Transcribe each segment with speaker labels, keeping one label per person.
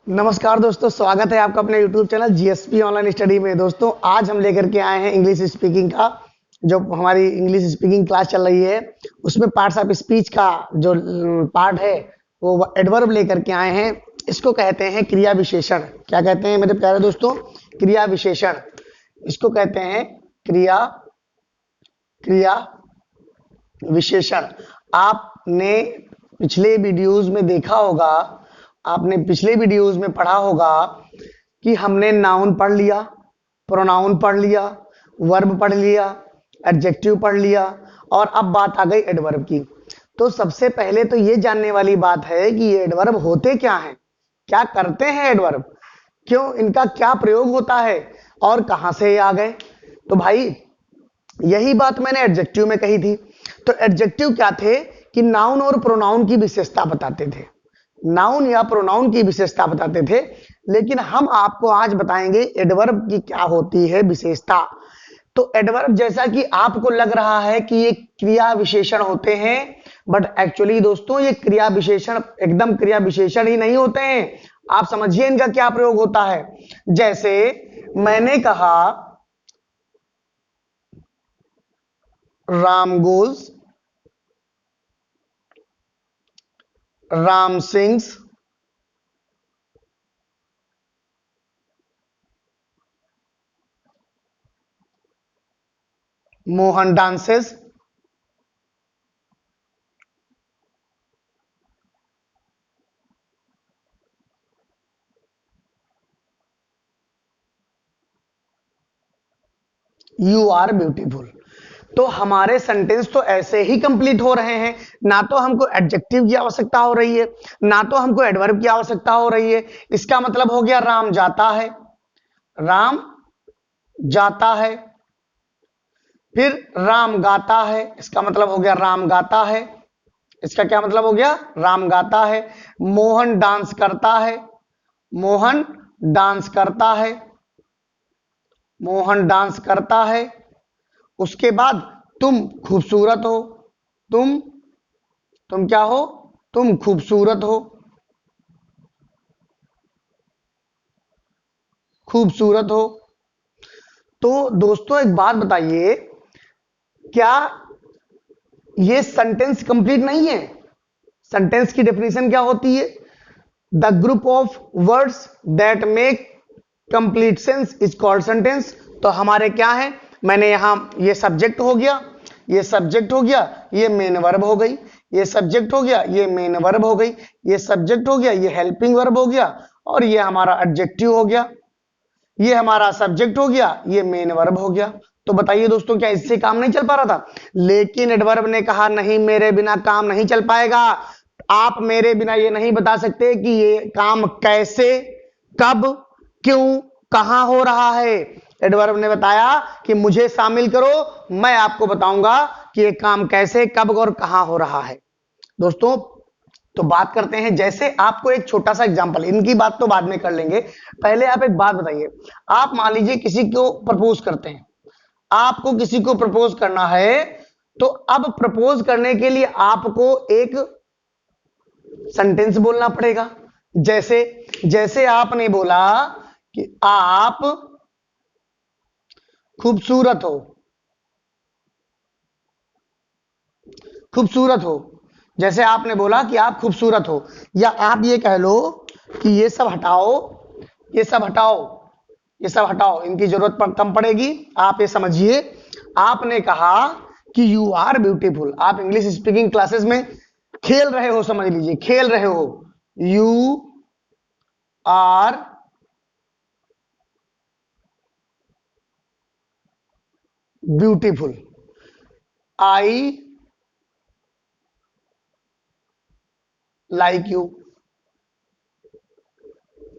Speaker 1: नमस्कार दोस्तों, स्वागत है आपका अपने YouTube channel GSP online study में। दोस्तों आज हम लेकर के आए हैं इंग्लिश स्पीकिंग का, जो हमारी इंग्लिश स्पीकिंग क्लास चल रही है उसमें पार्ट्स ऑफ स्पीच का जो पार्ट है वो एडवर्ब लेकर के आए हैं। इसको कहते हैं क्रिया विशेषण। क्या कहते हैं मेरे प्यारे दोस्तों? क्रिया विशेषण। इसको कहते हैं क्रिया विशेषण। आपने पिछले वीडियोस में देखा होगा, आपने पिछले वीडियोस में पढ़ा होगा कि हमने नाउन पढ़ लिया, प्रोनाउन पढ़ लिया, वर्ब पढ़ लिया, एडजेक्टिव पढ़ लिया और अब बात आ गई एडवर्ब की। तो सबसे पहले तो ये जानने वाली बात है कि ये एडवर्ब होते क्या हैं, क्या करते हैं एडवर्ब, क्यों इनका क्या प्रयोग होता है और कहां से ये आ गए। तो भाई यही बात मैंने एडजेक्टिव में कही थी। तो एडजेक्टिव क्या थे कि नाउन और प्रोनाउन की विशेषता बताते थे, नाउन या प्रोनाउन की विशेषता बताते थे। लेकिन हम आपको आज बताएंगे एडवर्ब की क्या होती है विशेषता। तो एडवर्ब जैसा कि आपको लग रहा है कि ये क्रिया विशेषण होते हैं, बट एक्चुअली दोस्तों ये क्रिया विशेषण एकदम क्रिया विशेषण ही नहीं होते हैं। आप समझिए इनका क्या प्रयोग होता है। जैसे मैंने कहा Ram goes, Ram sings, Mohan dances, you are beautiful. तो हमारे सेंटेंस तो ऐसे ही कंप्लीट हो रहे हैं, ना तो हमको एडजेक्टिव की आवश्यकता हो रही है, ना तो हमको एडवर्ब की आवश्यकता हो रही है। इसका मतलब हो गया राम जाता है, राम जाता है। फिर राम गाता है, इसका मतलब हो गया राम गाता है। इसका क्या मतलब हो गया? राम गाता है। मोहन डांस करता है, मोहन डांस करता है, मोहन डांस करता है। उसके बाद तुम खूबसूरत हो, तुम क्या हो? तुम खूबसूरत हो, खूबसूरत हो। तो दोस्तों एक बात बताइए, क्या ये सेंटेंस कंप्लीट नहीं है? सेंटेंस की डेफिनेशन क्या होती है? The group of words that make complete sense is called sentence. तो हमारे क्या है, मैंने यहां ये सब्जेक्ट हो गया, ये सब्जेक्ट हो गया, ये मेन वर्ब हो गई, ये सब्जेक्ट हो गया, ये मेन वर्ब हो गई, ये सब्जेक्ट हो गया, ये हेल्पिंग वर्ब हो गया और ये हमारा एडजेक्टिव हो गया, ये हमारा सब्जेक्ट हो गया, ये मेन वर्ब हो गया। तो बताइए दोस्तों, क्या इससे काम नहीं चल पा रहा था? लेकिन एडवर्ब ने कहा नहीं, मेरे बिना काम नहीं चल पाएगा। आप मेरे बिना ये नहीं बता सकते कि ये काम कैसे, कब, क्यों, कहां हो रहा है। एडवर्ब ने बताया कि मुझे शामिल करो, मैं आपको बताऊंगा कि ये काम कैसे, कब और कहां हो रहा है। दोस्तों तो बात करते हैं, जैसे आपको एक छोटा सा एग्जांपल, इनकी बात तो बाद में कर लेंगे, पहले आप एक बात बताइए। आप मान लीजिए किसी को प्रपोज करते हैं, आपको किसी को प्रपोज करना है, तो अब प्रपोज करने के लिए आपको एक सेंटेंस बोलना पड़ेगा। जैसे जैसे आपने बोला कि आप खूबसूरत हो, खूबसूरत हो। जैसे आपने बोला कि आप खूबसूरत हो, या आप ये कह लो कि ये सब हटाओ, ये सब हटाओ, ये सब हटाओ, इनकी जरूरत कम पड़ेगी। आप ये समझिए, आपने कहा कि यू आर ब्यूटीफुल। आप इंग्लिश स्पीकिंग क्लासेस में खेल रहे हो, समझ लीजिए खेल रहे हो। You are beautiful, I like you.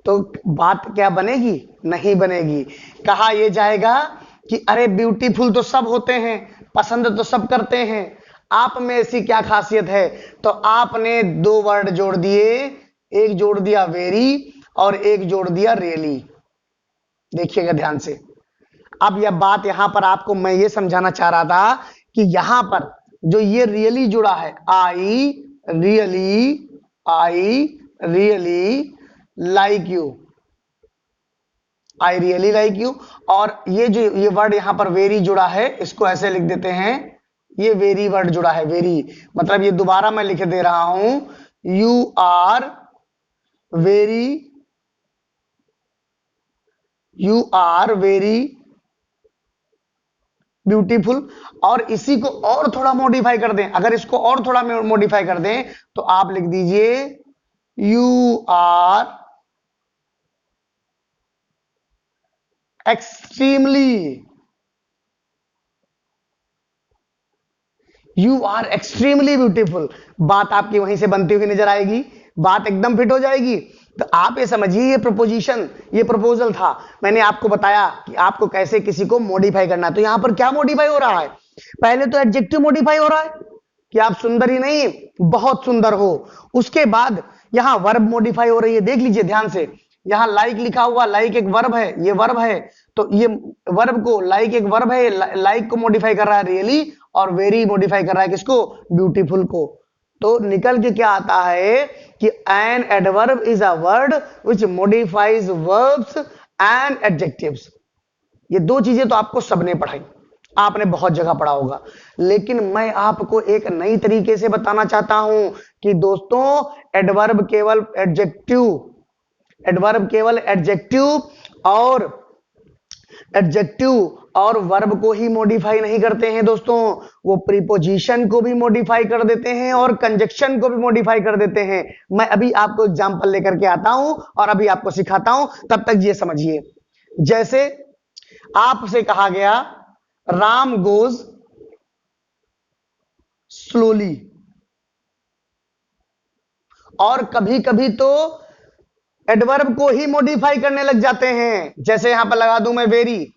Speaker 1: तो बात क्या बनेगी? नहीं बनेगी। कहा यह जाएगा कि अरे ब्यूटीफुल तो सब होते हैं, पसंद तो सब करते हैं, आप में ऐसी क्या खासियत है? तो आपने दो वर्ड जोड़ दिए, एक जोड़ दिया वेरी और एक जोड़ दिया रियली। देखिएगा ध्यान से। अब यह बात यहां पर आपको मैं ये समझाना चाह रहा था कि यहां पर जो ये रियली जुड़ा है, I really, I really, like you, I really like you. और ये जो ये वर्ड यहां पर वेरी जुड़ा है, इसको ऐसे लिख देते हैं, ये वेरी वर्ड जुड़ा है, वेरी मतलब ये दोबारा मैं लिख दे रहा हूं, यू आर वेरी ब्यूटीफुल। और इसी को और थोड़ा मॉडिफाई कर दें, अगर इसको और थोड़ा मॉडिफाई कर दें तो आप लिख दीजिए यू आर एक्सट्रीमली ब्यूटीफुल। बात आपकी वहीं से बनती हुई नजर आएगी, बात एकदम फिट हो जाएगी। तो आप ये समझिए, ये प्रपोजिशन, ये प्रपोजल था, मैंने आपको बताया कि आपको कैसे किसी को मॉडिफाई करना है। तो यहां पर क्या मॉडिफाई हो रहा है? पहले तो एडजेक्टिव मॉडिफाई हो रहा है कि आप सुंदर ही नहीं बहुत सुंदर हो। उसके बाद यहां वर्ब मॉडिफाई हो रही है, देख लीजिए ध्यान से, यहां लाइक लिखा हुआ, लाइक एक वर्ब है, ये वर्ब है, तो ये वर्ब को, लाइक एक वर्ब है, लाइक को मॉडिफाई कर रहा है रियली, और वेरी मॉडिफाई कर रहा है किसको? ब्यूटीफुल को। तो निकल के क्या आता है कि an adverb is a word which modifies verbs and adjectives. ये दो चीजें तो आपको सबने पढ़ाई, आपने बहुत जगह पढ़ा होगा, लेकिन मैं आपको एक नई तरीके से बताना चाहता हूं कि दोस्तों एडवर्ब केवल एडजेक्टिव और वर्ब को ही मॉडिफाई नहीं करते हैं दोस्तों, वो प्रीपोजिशन को भी मॉडिफाई कर देते हैं और कंजक्शन को भी मॉडिफाई कर देते हैं। मैं अभी आपको एग्जांपल लेकर के आता हूं और अभी आपको सिखाता हूं, तब तक ये समझिए। जैसे आपसे कहा गया राम गोज स्लोली, और कभी कभी तो एडवर्ब को ही मॉडिफाई करने लग जाते हैं। जैसे यहां पर लगा दूं मैं वेरी,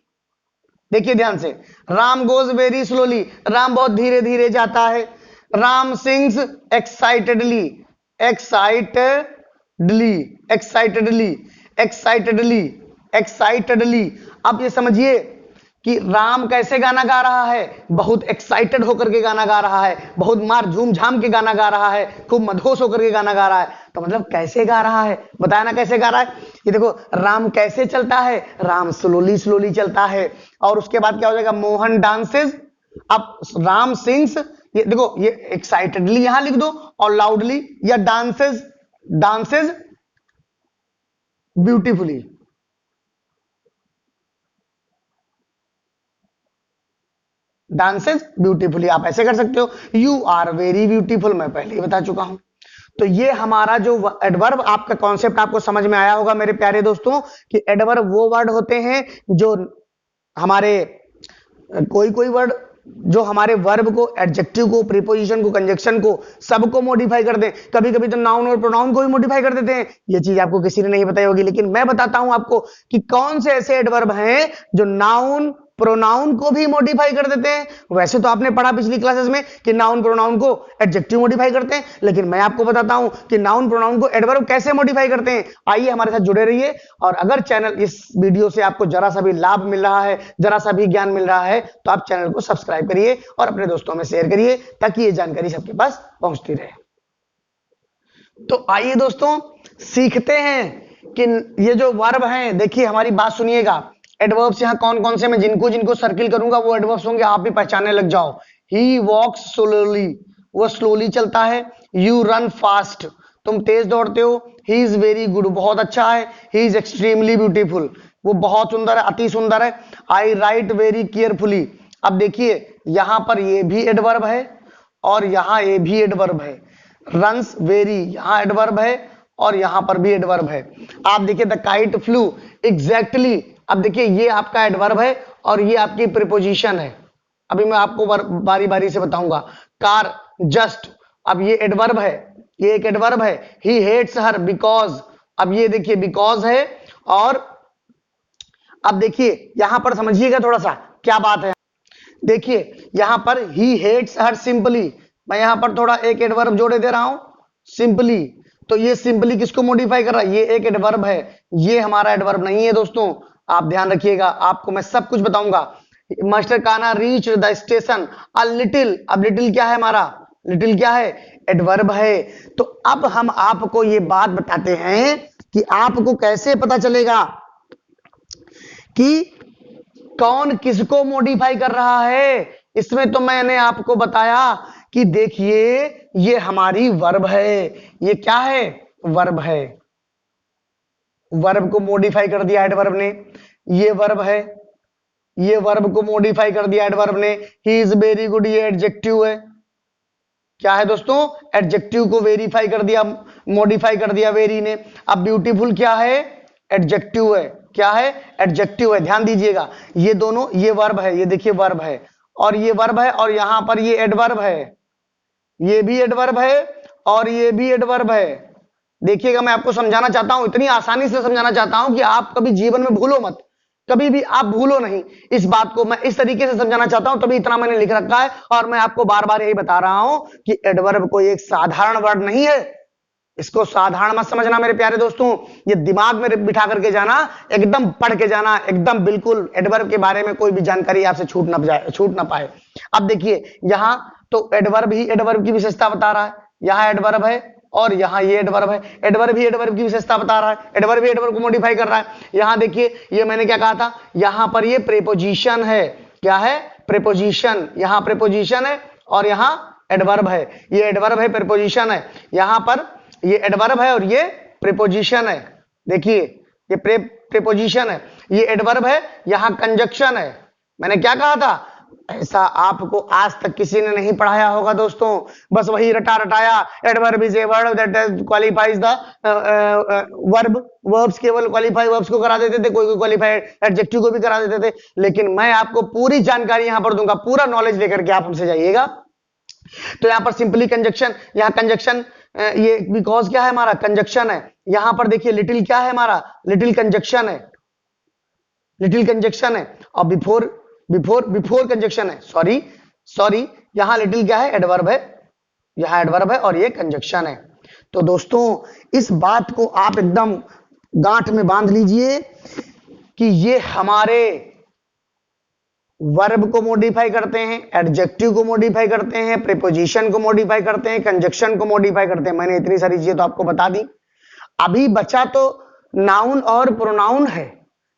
Speaker 1: देखिए ध्यान से, Ram goes very slowly, Ram बहुत धीरे धीरे जाता है। Ram sings excitedly, excitedly. अब ये समझिए कि राम कैसे गाना गा रहा है? बहुत एक्साइटेड होकर के गाना गा रहा है, बहुत मार झूम झाम के गाना गा रहा है, खूब मदहोश होकर के गाना गा रहा है। तो मतलब कैसे गा रहा है, बताया ना कैसे गा रहा है। ये देखो, राम कैसे चलता है? राम स्लोली चलता है। और उसके बाद क्या हो जाएगा? मोहन डांसेस। अब राम सिंग्स, ये देखो, ये एक्साइटेडली यहां लिख दो और लाउडली, या डांसेस ब्यूटीफुली। डांसेस ब्यूटीफुली आप ऐसे कर सकते हो। यू आर वेरी ब्यूटीफुल, मैं पहले ही बता चुका हूं। तो ये हमारा जो एडवर्ब, आपका कॉन्सेप्ट आपको समझ में आया होगा मेरे प्यारे दोस्तों, कि एडवर्ब वो वर्ड होते हैं जो हमारे कोई वर्ड जो हमारे वर्ब को, एडजेक्टिव को, प्रीपोजिशन को, कंजक्शन को, सबको मॉडिफाई कर दें। कभी कभी तो नाउन और प्रोनाउन को भी मॉडिफाई कर देते हैं। ये चीज आपको किसी ने नहीं बताई होगी, लेकिन मैं बताता हूं आपको कि कौन से ऐसे एडवर्ब हैं जो नाउन प्रोनाउन को भी मॉडिफाई कर देते हैं। वैसे तो आपने पढ़ा पिछली क्लासेस में कि नाउन प्रोनाउन को एडजेक्टिव मॉडिफाई करते हैं, लेकिन मैं आपको बताता हूं कि नाउन प्रोनाउन को एडवर्ब कैसे मॉडिफाई करते हैं। आइए हमारे साथ जुड़े रहिए, और अगर चैनल, इस वीडियो से आपको जरा सा भी लाभ मिल रहा है, जरा सा भी ज्ञान मिल रहा है, तो आप चैनल को सब्सक्राइब करिए और अपने दोस्तों में शेयर करिए, ताकि ये जानकारी सबके पास पहुंचती रहे। तो आइए दोस्तों सीखते हैं कि ये जो वर्ब हैं, देखिए हमारी बात सुनिएगा। एडवर्ब्स यहाँ कौन कौन से, मैं जिनको सर्किल करूंगा वो एडवर्ब्स होंगे, आप भी पहचानने लग जाओ। ही वॉक्स स्लोली, वो स्लोली चलता है। यू रन फास्ट, तुम तेज दौड़ते हो। ही इज वेरी गुड, बहुत अच्छा है। ही इज एक्सट्रीमली ब्यूटीफुल, वो बहुत सुंदर है, अति सुंदर है। आई राइट वेरी केयरफुली, अब देखिए यहां पर ये भी एडवर्ब है और यहां ये भी एडवर्ब है। रन्स वेरी, यहां एडवर्ब है और यहां पर भी एडवर्ब है। आप देखिए द काइट फ्लू, एग्जैक्टली। अब देखिए ये आपका एडवर्ब है और ये आपकी प्रीपोजिशन है। अभी मैं आपको बारी बारी से बताऊंगा। कार जस्ट, अब ये एडवर्ब है, ये एक एडवर्ब है। ही हेट्स हर बिकॉज, अब ये देखिए बिकॉज है। और अब देखिए यहां पर समझिएगा थोड़ा सा क्या बात है। देखिए यहां पर ही हेट्स हर सिंपली, मैं यहां पर थोड़ा एक एडवर्ब जोड़े दे रहा हूं, सिंपली। तो ये सिंपली किसको मॉडिफाई कर रहा है? ये एक एडवर्ब है, ये हमारा एडवर्ब नहीं है दोस्तों, आप ध्यान रखिएगा, आपको मैं सब कुछ बताऊंगा। Master Kanha reach the station a little, अब लिटिल क्या है हमारा? लिटिल क्या है? एडवर्ब है। तो अब हम आपको ये बात बताते हैं कि आपको कैसे पता चलेगा कि कौन किसको मॉडिफाई कर रहा है। इसमें तो मैंने आपको बताया कि देखिए ये हमारी वर्ब है, ये क्या है, वर्ब है, वर्ब को मॉडिफाई कर दिया एडवर्ब ने, ये वर्ब है, ये वर्ब को मॉडिफाई कर दिया एडवर्ब ने। ही इज वेरी गुड, ये एडजेक्टिव है, क्या है दोस्तों, एडजेक्टिव को वेरीफाई कर दिया, मॉडिफाई कर दिया वेरी ने। अब ब्यूटीफुल क्या है, एडजेक्टिव है, क्या है, एडजेक्टिव है। ध्यान दीजिएगा ये दोनों, ये वर्ब है, ये देखिए वर्ब है और ये वर्ब है, और यहां पर ये एडवर्ब है, ये भी एडवर्ब है और ये भी एडवर्ब है। देखिएगा मैं आपको समझाना चाहता हूं, इतनी आसानी से समझाना चाहता हूं कि आप कभी जीवन में भूलो मत, कभी भी आप भूलो नहीं इस बात को। मैं इस तरीके से समझाना चाहता हूं, तभी इतना मैंने लिख रखा है। और मैं आपको बार बार यही बता रहा हूं कि एडवर्ब कोई एक साधारण वर्ड नहीं है, इसको साधारण मत समझना मेरे प्यारे दोस्तों। ये दिमाग में बिठा करके जाना, एकदम पढ़ के जाना, एकदम बिल्कुल एडवर्ब के बारे में कोई भी जानकारी आपसे छूट ना पाए। अब देखिए यहां तो एडवर्ब ही एडवर्ब की विशेषता बता रहा है, यहां एडवर्ब है और यहां ये एडवर्ब है, एडवर्ब ही एडवर्ब की विशेषता बता रहा है, एडवर्ब ही एडवर्ब को मॉडिफाई कर रहा है। यहां देखिए ये मैंने क्या कहा था, यहां पर ये प्रीपोजिशन है, क्या है, प्रीपोजिशन, यहां प्रीपोजिशन है और यहां एडवर्ब है, ये एडवर्ब है, प्रीपोजिशन है, यहां पर ये एडवर्ब है और ये प्रीपोजिशन है। देखिए ये प्रीपोजिशन है, ये एडवर्ब है, यहां कंजक्शन है। मैंने क्या कहा था, ऐसा आपको आज तक किसी ने नहीं पढ़ाया होगा दोस्तों, बस वही रटा रटाया, adverb is a word that qualifies the verb, verbs केवल क्वालिफाई वर्ब्स को करा देते थे, कोई क्वालिफाई एडजेक्टिव को भी करा देते थे। लेकिन मैं आपको पूरी जानकारी यहां पर दूंगा, पूरा नॉलेज लेकर के आप हमसे जाइएगा। तो यहां पर सिंपली कंजक्शन, यहां कंजक्शन, ये बिकॉज क्या है हमारा, कंजक्शन है। यहां पर देखिए लिटिल क्या है हमारा, लिटिल कंजक्शन है, लिटिल कंजक्शन है। और बिफोर बिफोर कंजक्शन है, सॉरी यहां लिटिल क्या है, एडवर्ब है, यहां एडवर्ब है और ये कंजक्शन है। तो दोस्तों इस बात को आप एकदम गांठ में बांध लीजिए कि ये हमारे वर्ब को मॉडिफाई करते हैं, एडजेक्टिव को मॉडिफाई करते हैं, प्रीपोजिशन को मॉडिफाई करते हैं, कंजक्शन को मॉडिफाई करते हैं। मैंने इतनी सारी चीजें तो आपको बता दी। अभी बचा तो नाउन और प्रोनाउन है।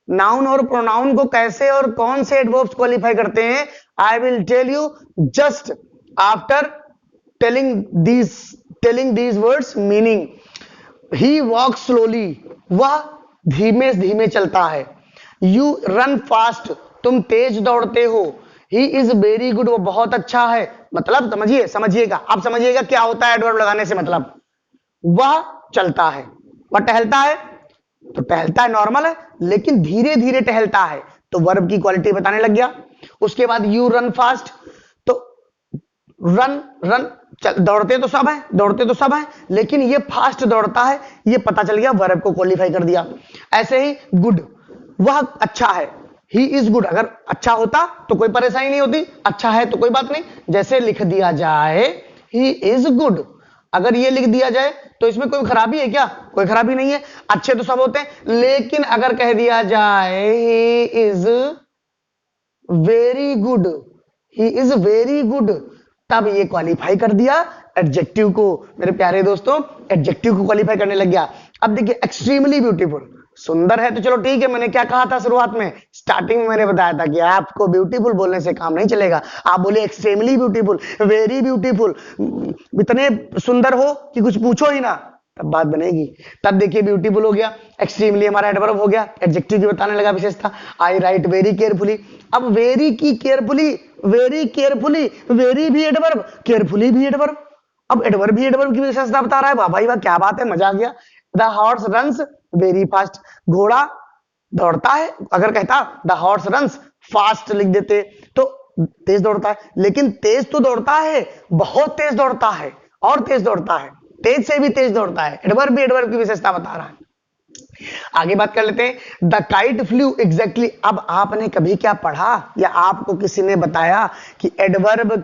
Speaker 1: नाउन और प्रोनाउन को कैसे और कौन से एडवर्ब्स क्वालिफाई करते हैं, I will tell you just after telling these words meaning. He walk slowly, वह धीमे धीमे चलता है। यू रन फास्ट, तुम तेज दौड़ते हो। ही इज वेरी गुड, वो बहुत अच्छा है। मतलब समझिएगा, आप समझिएगा क्या होता है एडवर्ब लगाने से मतलब, वह चलता है, वह टहलता है, तो टहलता है नॉर्मल है, लेकिन धीरे धीरे टहलता है, तो वर्ब की क्वालिटी बताने लग गया। उसके बाद यू रन फास्ट, तो रन दौड़ते तो सब हैं, लेकिन ये फास्ट दौड़ता है, ये पता चल गया, वर्ब को क्वालिफाई कर दिया। ऐसे ही गुड, वह अच्छा है। ही इज गुड, अगर अच्छा होता तो कोई परेशानी नहीं होती, अच्छा है तो कोई बात नहीं। जैसे लिख दिया जाए ही इज गुड, अगर ये लिख दिया जाए तो इसमें कोई खराबी है क्या, कोई खराबी नहीं है, अच्छे तो सब होते हैं। लेकिन अगर कह दिया जाए he is very good, he is very good, तब ये क्वालिफाई कर दिया एडजेक्टिव को। मेरे प्यारे दोस्तों एडजेक्टिव को क्वालिफाई करने लग गया। अब देखिए एक्सट्रीमली ब्यूटीफुल, सुंदर है तो चलो ठीक है, मैंने क्या कहा था शुरुआत में, स्टार्टिंग में मैंने बताया था कि आपको ब्यूटीफुल बोलने से काम नहीं चलेगा। आप बोले एक्सट्रीमली ब्यूटीफुल, वेरी ब्यूटीफुल, इतने सुंदर हो कि कुछ पूछो ही ना, तब बात बनेगी। तब देखिए ब्यूटीफुल हो गया, एक्सट्रीमली हमारा एडवर्ब हो गया, एडजेक्टिव की बताने लगा विशेषता। आई राइट वेरी केयरफुली, अब वेरी की केयरफुली, वेरी भी एडवर्ब, केयरफुली भी एडवर्ब, अब एडवर्ब भी एडवर्ब की विशेषता बता रहा है। वाह भाई वाह, क्या बात है, मजा आ गया। The horse runs very fast, घोड़ा दौड़ता है, अगर कहता द हॉर्स रन्स फास्ट लिख देते तो तेज दौड़ता है, लेकिन तेज तो दौड़ता है, बहुत तेज दौड़ता है, और तेज दौड़ता है, तेज से भी तेज दौड़ता है। एडवर्ब भी एडवर्ब की विशेषता बता रहा है। आगे बात कर लेते हैं, द काइट फ्लू एग्जैक्टली। अब आपने कभी क्या पढ़ा या आपको किसी ने बताया कि एडवर्ब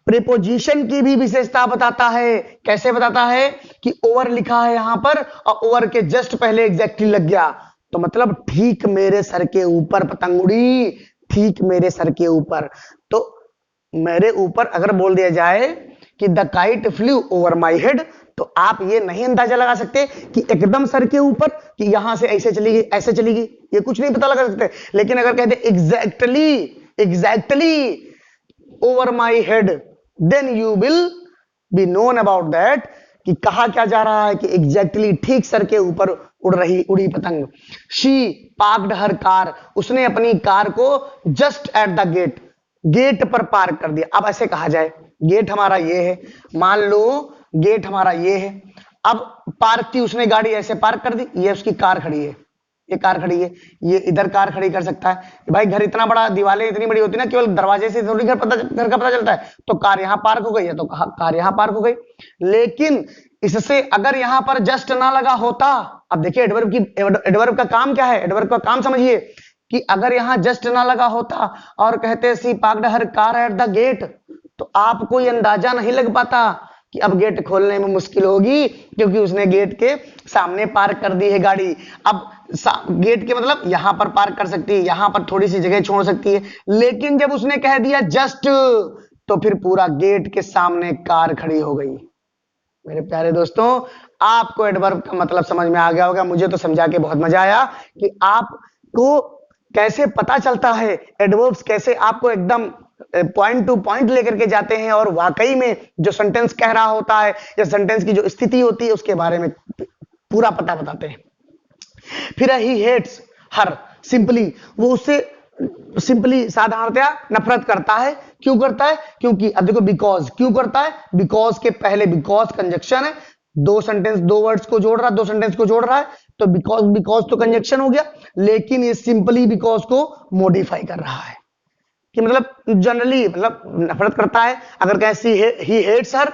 Speaker 1: प्रीपोजिशन की भी विशेषता बताता है। कैसे बताता है कि ओवर लिखा है यहां पर और ओवर के जस्ट पहले एग्जैक्टली लग गया, तो मतलब ठीक मेरे सर के ऊपर पतंगुड़ी, ठीक मेरे सर के ऊपर। तो मेरे ऊपर अगर बोल दिया जाए कि the kite flu over my head, तो आप ये नहीं अंदाजा लगा सकते कि एकदम सर के ऊपर, कि यहां से ऐसे चली गई ऐसे चली गई, ये कुछ नहीं पता लगा सकते। लेकिन अगर कहते exactly over my head, then you will be known about that, कि कहा क्या जा रहा है कि एग्जैक्टली ठीक सर के ऊपर उड़ी पतंग। शी पार्क्ड हर कार, उसने अपनी कार को just at the gate, gate पर पार्क कर दिया। अब ऐसे कहा जाए गेट हमारा ये है, मान लो गेट हमारा ये है, अब पार्क की उसने गाड़ी ऐसे पार्क कर दी, ये उसकी कार खड़ी है, ये कार खड़ी है, ये इधर कार खड़ी कर सकता है। भाई घर इतना बड़ा, दीवारें इतनी बड़ी होती ना, केवल दरवाजे से थोड़ी घर का पता चलता है। तो कार यहां पार्क हो गई है, तो कार यहां पार्क हो गई। लेकिन इससे अगर यहां पर जस्ट ना लगा होता, अब देखिए एडवर्ब का काम क्या है, एडवर्ब का काम समझिए, कि अगर यहां जस्ट ना लगा होता और कहते she parked her car at the gate, तो आपको ये अंदाजा नहीं लग पाता कि अब गेट खोलने में मुश्किल होगी, क्योंकि उसने गेट के सामने पार्क कर दी है गाड़ी। अब गेट के मतलब यहां पर पार्क कर सकती है, यहां पर थोड़ी सी जगह छोड़ सकती है, लेकिन जब उसने कह दिया जस्ट, तो फिर पूरा गेट के सामने कार खड़ी हो गई। मेरे प्यारे दोस्तों, आपको एडवर्ब का मतलब समझ में आ गया होगा। मुझे तो समझा के बहुत मजा आया कि आपको कैसे पता चलता है एडवर्ब्स कैसे आपको एकदम पॉइंट टू पॉइंट लेकर के जाते हैं, और वाकई में जो सेंटेंस कह रहा होता है या सेंटेंस की जो स्थिति होती है उसके बारे में पूरा पता बताते हैं। फिर ही हेट्स हर सिंपली, वो उससे सिंपली साधारणतया नफरत करता है। क्यों करता है? क्योंकि अब देखो बिकॉज, क्यों करता है? बिकॉज के पहले बिकॉज कंजक्शन है, दो वर्ड्स को जोड़ रहा है, दो सेंटेंस को जोड़ रहा है, तो बिकॉज तो कंजक्शन हो गया, लेकिन ये सिंपली बिकॉज को मॉडिफाई कर रहा है, कि मतलब जनरली मतलब नफरत करता है। अगर कहें ही हेट्स हर,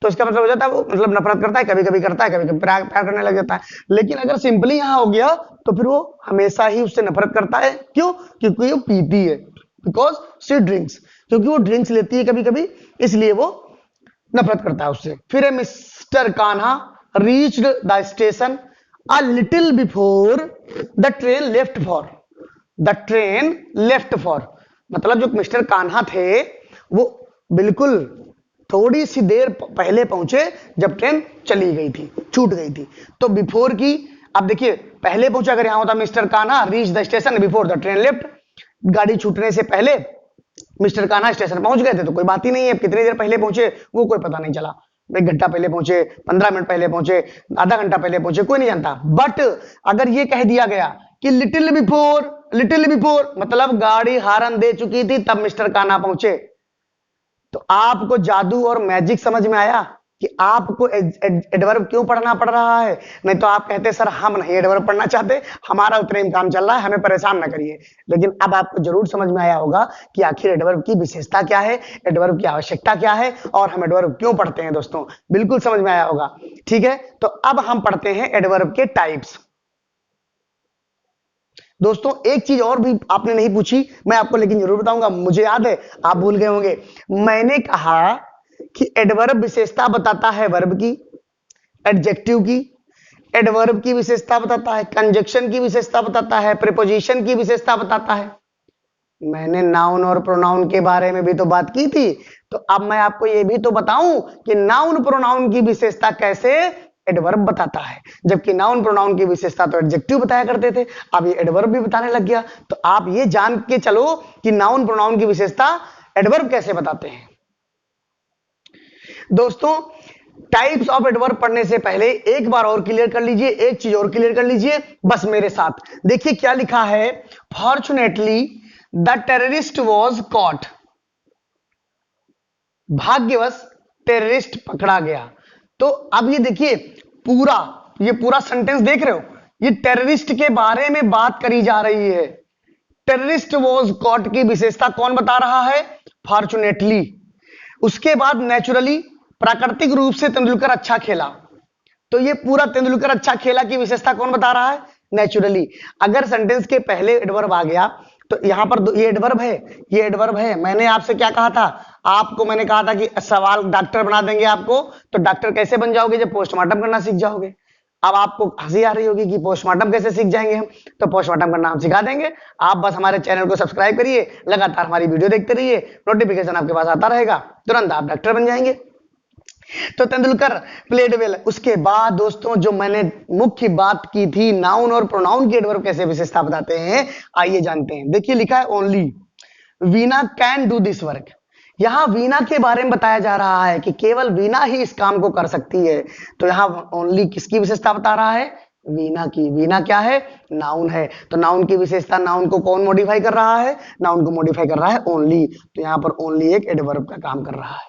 Speaker 1: तो इसका मतलब हो जाता है वो मतलब नफरत करता है, कभी कभी करता है, कभी कभी प्यार करने लग जाता है। लेकिन अगर सिंपली यहां हो गया तो फिर वो हमेशा ही उससे नफरत करता है। क्यों? क्योंकि वो पीती है, बिकॉज शी ड्रिंक्स, क्योंकि वो ड्रिंक्स लेती है कभी कभी, इसलिए वो नफरत करता है उससे। फिर है mister Kanha reached the station a little before the train left for, the train left for, मतलब जो मिस्टर कान्हा थे वो बिल्कुल थोड़ी सी देर पहले पहुंचे जब ट्रेन चली गई थी, छूट गई थी। तो बिफोर की, अब देखिए पहले पहुंचा, अगर यहां होता mister Kanha reach the station before the train left, गाड़ी छूटने से पहले मिस्टर कान्हा स्टेशन पहुंच गए थे, तो कोई बात ही नहीं है कितनी देर पहले पहुंचे वो कोई पता नहीं चला, 1 घंटा पहले पहुंचे, 15 मिनट पहले पहुंचे, आधा घंटा पहले पहुंचे, कोई नहीं जानता। बट अगर ये कह दिया गया कि लिटिल बिफोर मतलब गाड़ी हारन दे चुकी थी तब मिस्टर कान्हा पहुंचे, तो आपको जादू और मैजिक समझ में आया कि आपको एडवर्ब क्यों पढ़ना पड़ रहा है। नहीं तो आप कहते सर हम नहीं एडवर्ब पढ़ना चाहते, हमारा उतने में काम चल रहा है, हमें परेशान ना करिए। लेकिन अब आपको जरूर समझ में आया होगा कि आखिर एडवर्ब की विशेषता क्या है, एडवर्ब की आवश्यकता क्या है, और हम एडवर्ब क्यों पढ़ते हैं। दोस्तों बिल्कुल समझ में आया होगा। ठीक है, तो अब हम पढ़ते हैं एडवर्ब के टाइप्स। दोस्तों एक चीज और भी आपने नहीं पूछी, मैं आपको लेकिन जरूर बताऊंगा, मुझे याद है आप भूल गए होंगे। मैंने कहा कि एडवर्ब विशेषता बताता है वर्ब की, एडजेक्टिव की, एडवर्ब की विशेषता बताता है, कंजक्शन की विशेषता बताता है, प्रीपोजिशन की विशेषता बताता है। मैंने नाउन और प्रोनाउन के बारे में भी तो बात की थी, तो अब मैं आपको यह भी तो बताऊं कि नाउन प्रोनाउन की विशेषता कैसे एडवर्ब बताता है, जबकि नाउन प्रोनाउन की विशेषता तो एडजेक्टिव बताया करते थे, अब ये एडवर्ब भी बताने लग गया। तो आप ये जान के चलो कि नाउन प्रोनाउन की विशेषता एडवर्ब कैसे बताते हैं। दोस्तों टाइप्स ऑफ एडवर्ब पढ़ने से पहले एक बार और क्लियर कर लीजिए, एक चीज और क्लियर कर लीजिए बस मेरे साथ। देखिए क्या लिखा है, fortunately the terrorist was caught, भाग्यवश टेररिस्ट पकड़ा गया। तो अब ये देखिए ये पूरा सेंटेंस देख रहे हो, ये टेररिस्ट के बारे में बात करी जा रही है। टेररिस्ट वॉज कॉट की विशेषता कौन बता रहा है? फॉर्चुनेटली। उसके बाद नेचुरली, प्राकृतिक रूप से तेंदुलकर अच्छा खेला, तो ये पूरा तेंदुलकर अच्छा खेला की विशेषता कौन बता रहा है? नेचुरली। अगर सेंटेंस के पहले एडवर्ब आ गया तो यहां पर ये एडवर्ब है, ये एडवर्ब है। मैंने आपसे क्या कहा था? आपको मैंने कहा था कि सवाल डॉक्टर बना देंगे आपको, तो डॉक्टर कैसे बन जाओगे? जब पोस्टमार्टम करना सीख जाओगे। अब आपको हंसी आ रही होगी कि पोस्टमार्टम कैसे सीख जाएंगे हम, तो पोस्टमार्टम करना हम सिखा देंगे। आप बस हमारे चैनल को सब्सक्राइब करिए, लगातार हमारी वीडियो देखते रहिए, नोटिफिकेशन आपके पास आता रहेगा, तुरंत आप डॉक्टर बन जाएंगे। तो तेंदुलकर प्लेड वेल। उसके बाद दोस्तों जो मैंने मुख्य बात की थी, नाउन और प्रोनाउन के एडवर्ब कैसे विशेषता बताते हैं, आइए जानते हैं। देखिए लिखा है only Veena can do this work. यहां वीना के बारे में बताया जा रहा है कि केवल वीना ही इस काम को कर सकती है। तो यहां ओनली किसकी विशेषता बता रहा है, वीना की। वीना क्या है, नाउन है। तो नाउन की विशेषता, नाउन को कौन मॉडिफाई कर रहा है, नाउन को मॉडिफाई कर रहा है ओनली। तो यहां पर ओनली एक एडवर्ब का काम कर रहा है,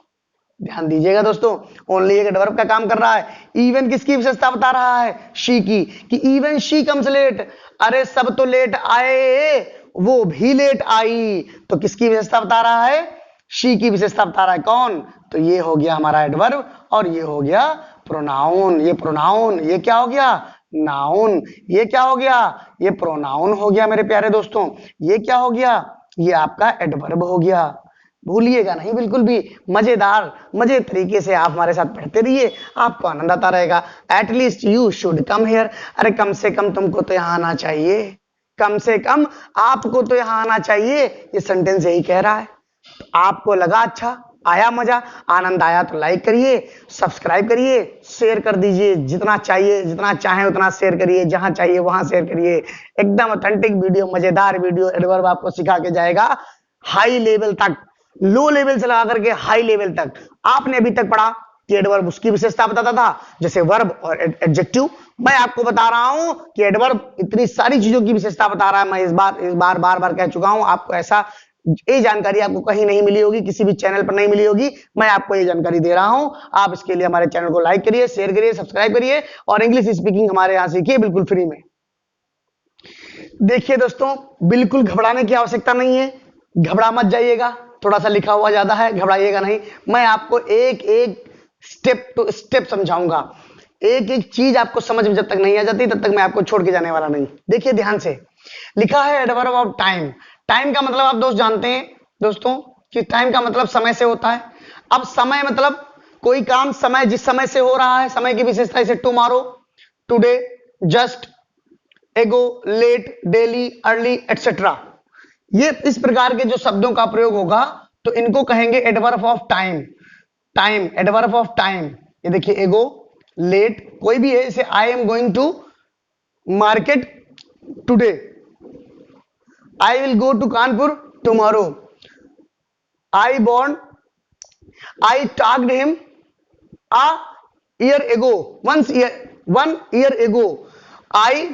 Speaker 1: ध्यान दीजिएगा दोस्तों, ओनली एक एडवर्ब का काम कर रहा है। इवन किसकी विशेषता बता रहा है, शी की, कि इवन शी कम्स लेट। अरे सब तो लेट आए, वो भी लेट आई। तो किसकी विशेषता बता रहा है, शी की विशेषता बता रहा है। कौन, तो ये हो गया हमारा एडवर्ब और ये हो गया प्रोनाउन। ये प्रोनाउन, ये क्या हो गया, नाउन। ये क्या हो गया, ये प्रोनाउन हो गया मेरे प्यारे दोस्तों। ये क्या हो गया, ये आपका एडवर्ब हो गया। भूलिएगा नहीं बिल्कुल भी, मजेदार मजे तरीके से आप हमारे साथ पढ़ते रहिए, आपको आनंद आता रहेगा। At least you should come here. अरे कम से कम तुमको तो यहां आना चाहिए, कम से कम आपको तो यहां आना चाहिए। ये सेंटेंस यही कह रहा है। आपको लगा अच्छा, आया मजा, आनंद आया तो लाइक करिए, सब्सक्राइब करिए, शेयर कर दीजिए, जितना चाहिए जितना चाहे उतना शेयर करिए, जहां चाहिए वहां शेयर करिए। एकदम ऑथेंटिक वीडियो, मजेदार वीडियो, एडवर्ब आपको सिखा के जाएगा हाई लेवल तक, लो लेवल से लगा करके हाई लेवल तक। आपने अभी तक पढ़ा कि एडवर्ब उसकी विशेषता बताता था, जैसे वर्ब और एडजेक्टिव। मैं आपको बता रहा हूं कि एडवर्ब इतनी सारी चीजों की विशेषता बता रहा है। मैं इस बार बार कह चुका हूं, आपको ऐसा ये जानकारी आपको कहीं नहीं मिली होगी, किसी भी चैनल पर नहीं मिली होगी। मैं आपको ये जानकारी दे रहा हूं। आप इसके लिए हमारे चैनल को लाइक करिए, शेयर करिए, सब्सक्राइब करिए और इंग्लिश स्पीकिंग हमारे यहां सीखिए बिल्कुल फ्री में। देखिए दोस्तों, बिल्कुल घबराने की आवश्यकता नहीं है, घबरा मत जाइएगा। थोड़ा सा लिखा हुआ ज्यादा है, घबराइएगा नहीं। मैं आपको एक एक स्टेप टू स्टेप समझाऊंगा। एक एक चीज आपको समझ में जब तक नहीं आ जाती तब तक मैं आपको छोड़ के जाने वाला नहीं। देखिए ध्यान से, लिखा है एडवर्ब ऑफ टाइम। टाइम का मतलब आप दोस्त जानते हैं दोस्तों कि टाइम का मतलब समय से होता है। अब समय मतलब कोई काम समय, जिस समय से हो रहा है, समय की विशेषता, जैसे टुमारो, टुडे, जस्ट, एगो, लेट, डेली, अर्ली, एटसेट्रा। ये इस प्रकार के जो शब्दों का प्रयोग होगा तो इनको कहेंगे adverb of time. Time, adverb of time. ये देखिए एगो, लेट, कोई भी है, जैसे I am going to market today, I will go to Kanpur tomorrow, I born, I talked him a year ago, one year ago, I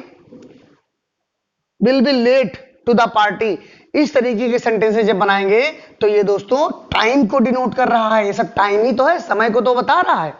Speaker 1: will be late to the party. इस तरीके के sentences जब बनाएंगे तो ये दोस्तों टाइम को denote कर रहा है। ये सब टाइम ही तो है, समय को तो बता रहा है।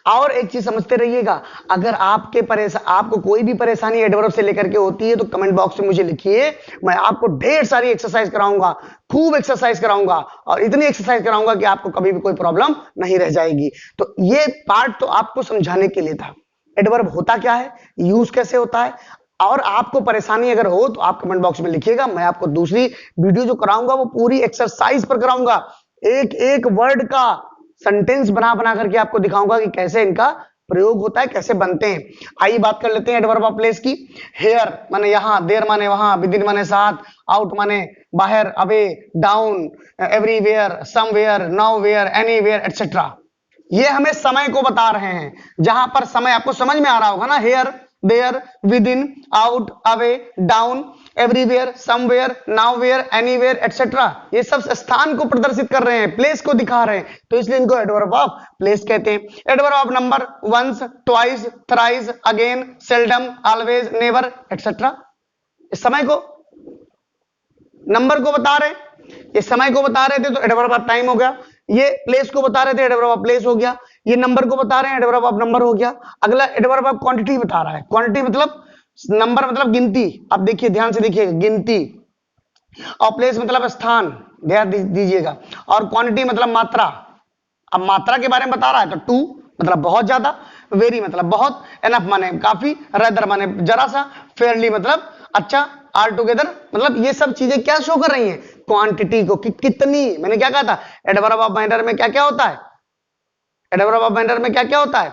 Speaker 1: और एक चीज समझते रहिएगा, अगर आपको कोई भी परेशानी एडवर्ब से लेकर के होती है तो कमेंट बॉक्स में मुझे लिखिए। मैं आपको ढेर सारी एक्सरसाइज कराऊंगा, खूब एक्सरसाइज कराऊंगा और इतनी एक्सरसाइज कराऊंगा कि आपको कभी भी कोई प्रॉब्लम नहीं रह जाएगी। तो ये पार्ट तो आपको समझाने के लिए था। एडवर्ब होता क्या है, यूज कैसे होता है, और आपको परेशानी अगर हो तो आप कमेंट बॉक्स में लिखिएगा। मैं आपको दूसरी वीडियो जो कराऊंगा वो पूरी एक्सरसाइज पर कराऊंगा। एक एक वर्ड का सेंटेंस बना बना करके आपको दिखाऊंगा कि कैसे इनका प्रयोग होता है, कैसे बनते हैं। आइए बात कर लेते हैं एडवर्ब ऑफ प्लेस की। हेयर माने यहां, देयर माने वहां, विद इन माने साथ, आउट माने बाहर, away, down, everywhere, somewhere, nowhere, anywhere, etcetera. ये हमें समय को बता रहे हैं। जहां पर समय आपको समझ में आ रहा होगा ना, here, there, with in, out, away, down, everywhere, somewhere, nowhere, anywhere, etcetera. ये सब स्थान को प्रदर्शित कर रहे हैं, प्लेस को दिखा रहे हैं, तो इसलिए इनको एडवर्ब ऑफ प्लेस कहते हैं। Adverb of number, once, twice, thrice, again, seldom, always, never, etcetera. समय को, नंबर को बता रहे, ये समय को बता रहे थे तो एडवर्ब ऑफ टाइम हो गया। ये प्लेस को बता रहे थे, एडवर्ब ऑफ प्लेस हो गया। ये नंबर को बता रहे हैं, एडवर्ब ऑफ नंबर हो गया। अगला एडवर्ब ऑफ क्वांटिटी बता रहा है। क्वांटिटी मतलब नंबर मतलब गिनती। अब देखिए ध्यान से देखिए, गिनती। और प्लेस मतलब स्थान, ध्यान दीजिएगा। और क्वांटिटी मतलब मात्रा। अब मात्रा के बारे में बता रहा है तो टू मतलब बहुत ज्यादा, वेरी मतलब बहुत, एनफ माने काफी, रेदर माने जरा सा, फेयरली मतलब अच्छा, ऑल टुगेदर मतलब ये सब चीजें क्या शो कर रही हैं, क्वांटिटी को, कि कितनी। मैंने क्या कहा था, एडवर्ब ऑफ मैनर में क्या क्या होता है, एडवर्ब ऑफ मैनर में क्या क्या होता है,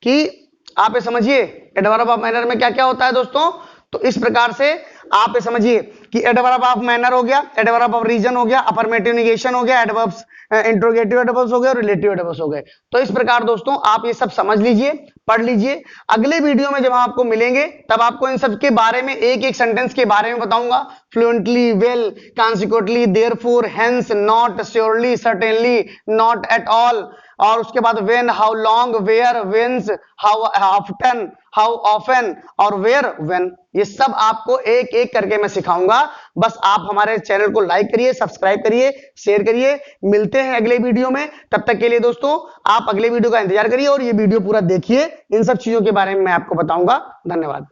Speaker 1: कि आप ये समझिए एडवर्ब ऑफ मैनर में क्या क्या होता है दोस्तों। तो इस प्रकार से आप ये समझिए कि एडवर्ब ऑफ मैनर हो गया, एडवर्ब ऑफ रीजन हो गया, अफर्मेटिव नेगेशन हो गया, एडवर्ब्स इंट्रोगेटिव एडवर्ब्स हो गए और रिलेटिव एडवर्ब्स हो गए। तो इस प्रकार दोस्तों आप ये सब समझ लीजिए, पढ़ लीजिए। अगले वीडियो में जब हम आपको मिलेंगे तब आपको इन सब के बारे में एक एक सेंटेंस के बारे में बताऊंगा। Fluently, well, consequently, therefore, hence, not, surely, certainly, not at all, और उसके बाद when, how long, where, whence, how often, how often और वेयर, व्हेन। ये सब आपको एक एक करके मैं सिखाऊंगा। बस आप हमारे चैनल को लाइक करिए, सब्सक्राइब करिए, शेयर करिए। मिलते हैं अगले वीडियो में, तब तक के लिए दोस्तों आप अगले वीडियो का इंतजार करिए और ये वीडियो पूरा देखिए। इन सब चीजों के बारे में मैं आपको बताऊंगा। धन्यवाद।